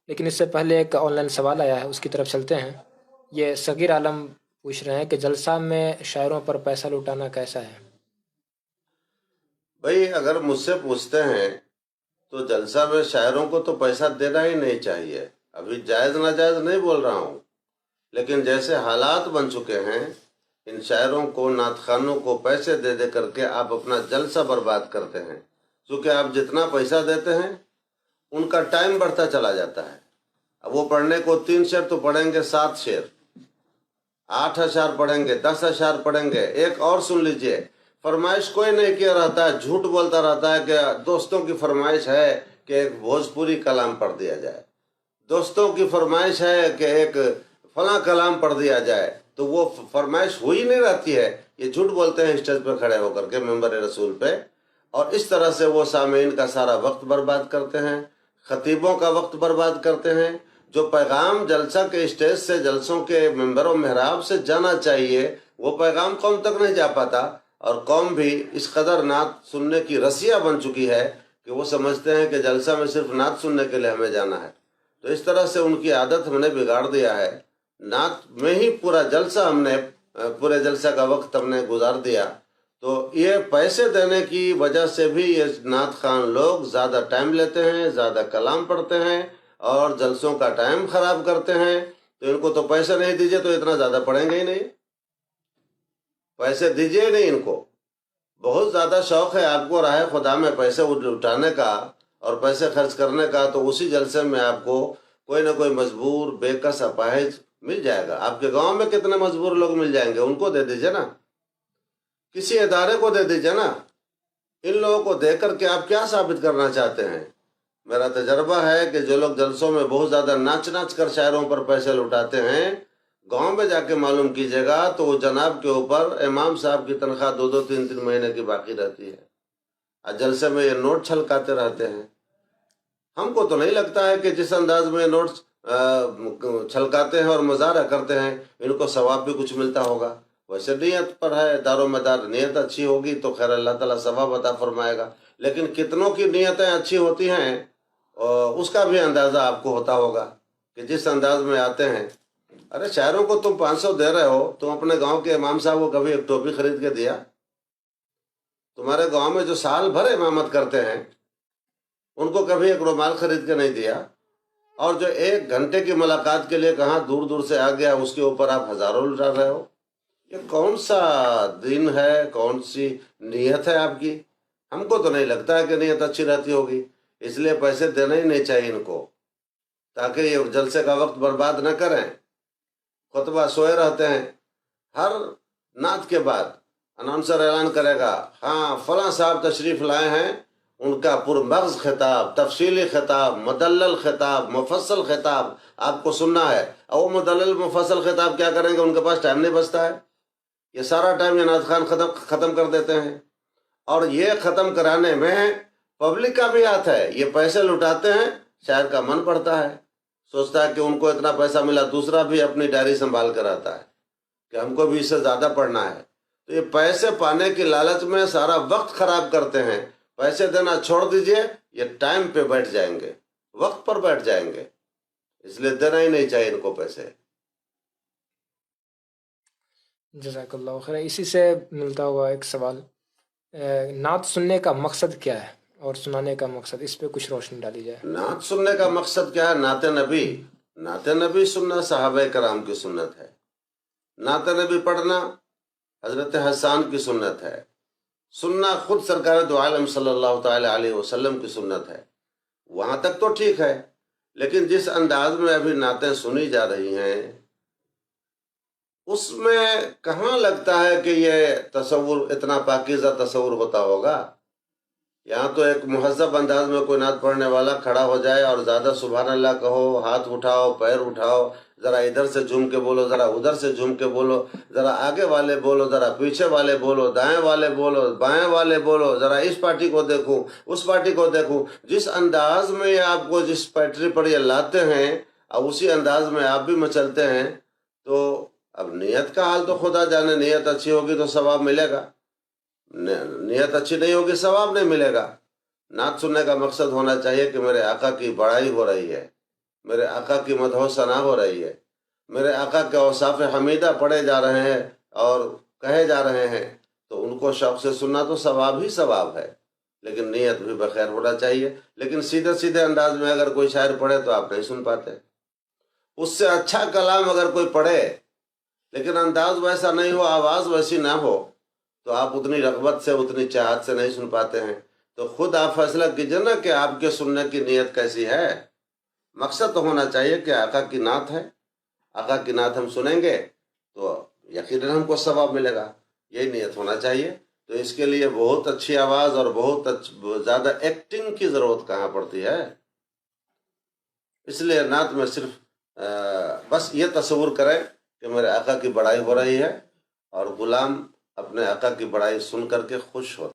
لیکن اس سے پہلے ایک آن لائن سوال آیا ہے، اس کی طرف چلتے ہیں۔ یہ صغیر عالم پوچھ رہے ہیں کہ جلسہ میں شاعروں پر پیسہ لوٹانا کیسا ہے؟ بھائی اگر مجھ سے پوچھتے ہیں تو جلسہ میں شاعروں کو تو پیسہ دینا ہی نہیں چاہیے۔ ابھی جائز ناجائز نہیں بول رہا ہوں، لیکن جیسے حالات بن چکے ہیں، ان شاعروں کو، نعت خوانوں کو پیسے دے دے کر کے آپ اپنا جلسہ برباد کرتے ہیں۔ کیونکہ آپ جتنا پیسہ دیتے ہیں ان کا ٹائم بڑھتا چلا جاتا ہے۔ اب وہ پڑھنے کو 3 شعر تو پڑھیں گے، 7 شعر، 8 اشعار پڑھیں گے، 10 اشعار پڑھیں گے۔ ایک اور سن لیجئے، فرمائش کوئی نہیں کیا رہتا ہے، جھوٹ بولتا رہتا ہے کہ دوستوں کی فرمائش ہے کہ ایک بھوجپوری کلام پڑھ دیا جائے، دوستوں کی فرمائش ہے کہ ایک فلاں کلام پڑھ دیا جائے، تو وہ فرمائش ہوئی نہیں رہتی ہے۔ یہ جھوٹ بولتے ہیں اسٹیج پہ کھڑے ہو کر کے، ممبر رسول پہ، اور اس طرح سے وہ سامعین کا سارا وقت برباد کرتے ہیں، خطیبوں کا وقت برباد کرتے ہیں۔ جو پیغام جلسہ کے اسٹیج سے، جلسوں کے ممبر و محراب سے جانا چاہیے، وہ پیغام قوم تک نہیں جا پاتا، اور قوم بھی اس قدر نعت سننے کی رسیہ بن چکی ہے کہ وہ سمجھتے ہیں کہ جلسہ میں صرف نعت سننے کے لیے ہمیں جانا ہے۔ تو اس طرح سے ان کی عادت ہم نے بگاڑ دیا ہے، نعت میں ہی پورا جلسہ ہم نے، پورے جلسہ کا وقت ہم نے گزار دیا۔ تو یہ پیسے دینے کی وجہ سے بھی یہ نعت خوان لوگ زیادہ ٹائم لیتے ہیں، زیادہ کلام پڑھتے ہیں اور جلسوں کا ٹائم خراب کرتے ہیں۔ تو ان کو تو پیسے نہیں دیجئے تو اتنا زیادہ پڑھیں گے ہی نہیں، پیسے دیجئے نہیں ان کو۔ بہت زیادہ شوق ہے آپ کو راہ خدا میں پیسے اٹھانے کا اور پیسے خرچ کرنے کا، تو اسی جلسے میں آپ کو کوئی نہ کوئی مجبور، بے کس، اپاہج مل جائے گا۔ آپ کے گاؤں میں کتنے مجبور لوگ مل جائیں گے، ان کو دے دیجئے نا، کسی ادارے کو دے دیجئے نا۔ ان لوگوں کو دے کر کے آپ کیا ثابت کرنا چاہتے ہیں؟ میرا تجربہ ہے کہ جو لوگ جلسوں میں بہت زیادہ ناچ ناچ کر شاعروں پر پیسے لٹاتے ہیں، گاؤں میں جا کے معلوم کیجیے گا تو وہ جناب کے اوپر امام صاحب کی تنخواہ 2 2 3 3 مہینے کی باقی رہتی ہے، اور جلسے میں یہ نوٹ چھلکاتے رہتے ہیں۔ ہم کو تو نہیں لگتا ہے کہ جس انداز میں نوٹ چھلکاتے ہیں اور مظاہرہ کرتے ہیں ان کو ثواب بھی کچھ ملتا ہوگا۔ ویسے نیت پر ہے دار و مدار، نیت اچھی ہوگی تو خیر اللہ تعالیٰ ثواب عطا فرمائے گا، لیکن کتنوں کی نیتیں اچھی ہوتی ہیں اس کا بھی اندازہ آپ کو ہوتا ہوگا کہ جس انداز میں آتے ہیں۔ ارے شاعروں کو تم 500 دے رہے ہو، تم اپنے گاؤں کے امام صاحب کو کبھی ایک ٹوپی خرید کے دیا؟ تمہارے گاؤں میں جو سال بھر امامت کرتے ہیں ان کو کبھی ایک رومال خرید کے نہیں دیا؟ اور جو 1 گھنٹے کی ملاقات کے لیے کہاں دور دور سے آ گیا، اس کے اوپر آپ ہزاروں لٹا رہے ہو؟ یہ کون سا دین ہے، کون سی نیت ہے آپ کی؟ ہم کو تو نہیں لگتا ہے کہ نیت اچھی رہتی ہوگی۔ اس لیے پیسے دینا ہی نہیں چاہیے ان کو، تاکہ یہ جلسے کا وقت برباد نہ کریں۔ خطبہ سوئے رہتے ہیں، ہر نعت کے بعد اناؤنسر اعلان کرے گا، ہاں فلاں صاحب تشریف لائے ہیں، ان کا پرمغز خطاب، تفصیلی خطاب، مدلل خطاب، مفصل خطاب آپ کو سننا ہے۔ اور وہ مدلل مفصل خطاب کیا کریں گے، ان کے پاس ٹائم نہیں بچتا ہے، یہ سارا ٹائم یہ نعت خوان ختم کر دیتے ہیں۔ اور یہ ختم کرانے میں پبلک کا بھی ہاتھ ہے، یہ پیسے لٹاتے ہیں، شاعر کا من پڑتا ہے، سوچتا ہے کہ ان کو اتنا پیسہ ملا، دوسرا بھی اپنی ڈائری سنبھال کر آتا ہے کہ ہم کو بھی اس سے زیادہ پڑھنا ہے۔ تو یہ پیسے پانے کی لالچ میں سارا وقت خراب کرتے ہیں۔ پیسے دینا چھوڑ دیجئے، یہ ٹائم پہ بیٹھ جائیں گے، وقت پر بیٹھ جائیں گے، اس لیے دینا ہی نہیں چاہیے ان کو پیسے۔ جزاک اللہ خیر۔ اسی سے ملتا ہوا ایک سوال، نعت سننے کا مقصد کیا ہے اور سنانے کا مقصد، اس پہ کچھ روشنی ڈالی جائے۔ نعت سننے کا مقصد کیا ہے؟ نعت نبی، نعت نبی سننا صحابہ کرام کی سنت ہے۔ نعت نبی پڑھنا حضرت حسان کی سنت ہے، سننا خود سرکار دو عالم صلی اللہ تعالی علیہ وسلم کی سنت ہے۔ وہاں تک تو ٹھیک ہے، لیکن جس انداز میں ابھی نعتیں سنی جا رہی ہیں اس میں کہاں لگتا ہے کہ یہ تصور، اتنا پاکیزہ تصور ہوتا ہوگا۔ یہاں تو ایک مہذب انداز میں کوئی نعت پڑھنے والا کھڑا ہو جائے اور زیادہ سبحان اللہ کہو، ہاتھ اٹھاؤ، پیر اٹھاؤ، ذرا ادھر سے جھوم کے بولو، ذرا ادھر سے جھوم کے بولو، ذرا آگے والے بولو، ذرا پیچھے والے بولو، دائیں والے بولو، بائیں والے بولو، ذرا اس پارٹی کو دیکھوں، اس پارٹی کو دیکھوں۔ جس انداز میں یہ آپ کو جس پیٹری پر یہ لاتے ہیں اور اسی انداز میں آپ بھی مچلتے ہیں، تو اب نیت کا حال تو خدا جانے، نیت اچھی ہوگی تو ثواب ملے گا، نیت اچھی نہیں ہوگی ثواب نہیں ملے گا۔ نعت سننے کا مقصد ہونا چاہیے کہ میرے آقا کی بڑائی ہو رہی ہے، میرے آقا کی مدح و ثنا ہو رہی ہے، میرے آقا کے اوصاف حمیدہ پڑھے جا رہے ہیں اور کہے جا رہے ہیں، تو ان کو شوق سے سننا تو ثواب ہی ثواب ہے، لیکن نیت بھی بخیر ہونا چاہیے۔ لیکن سیدھے سیدھے انداز میں اگر کوئی شاعر پڑھے تو آپ نہیں سن پاتے۔ اس سے اچھا کلام اگر کوئی پڑھے لیکن انداز ویسا نہیں ہو، آواز ویسی نہ ہو، تو آپ اتنی رغبت سے، اتنی چاہت سے نہیں سن پاتے ہیں۔ تو خود آپ فیصلہ کیجئے نا کہ آپ کے سننے کی نیت کیسی ہے۔ مقصد تو ہونا چاہیے کہ آقا کی نعت ہے، آقا کی نعت ہم سنیں گے تو یقیناً ہم کو ثواب ملے گا، یہی نیت ہونا چاہیے۔ تو اس کے لیے بہت اچھی آواز اور بہت زیادہ ایکٹنگ کی ضرورت کہاں پڑتی ہے۔ اس لیے نعت میں صرف بس یہ تصور کریں کہ میرے آقا کی بڑائی ہو رہی ہے اور غلام اپنے آقا کی بڑائی سن کر کے خوش ہوتا ہے۔